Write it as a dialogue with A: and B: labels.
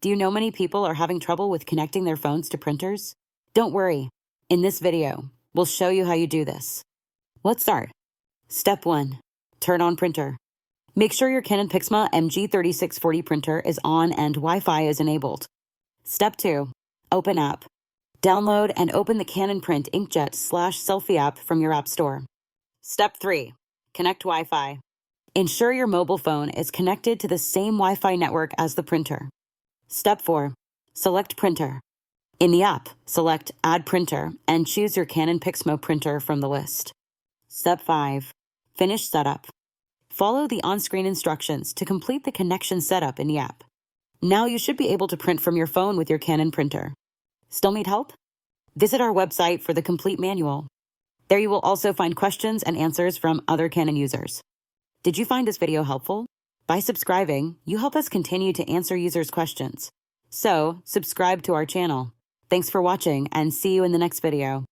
A: Do you know many people are having trouble with connecting their phones to printers? Don't worry. In this video, we'll show you how you do this. Let's start. Step 1. Turn on printer. Make sure your Canon Pixma MG3640 printer is on and Wi-Fi is enabled. Step 2. Open app. Download and open the Canon PRINT inkjet/selfie app from your app store. Step 3. Connect Wi-Fi. Ensure your mobile phone is connected to the same Wi-Fi network as the printer. Step 4. Select printer. In the app, select Add Printer and choose your Canon Pixma printer from the list. Step 5. Finish setup. Follow the on-screen instructions to complete the connection setup in the app. Now you should be able to print from your phone with your Canon printer. Still need help? Visit our website for the complete manual. There you will also find questions and answers from other Canon users. Did you find this video helpful? By subscribing, you help us continue to answer users' questions. So, subscribe to our channel. Thanks for watching and see you in the next video.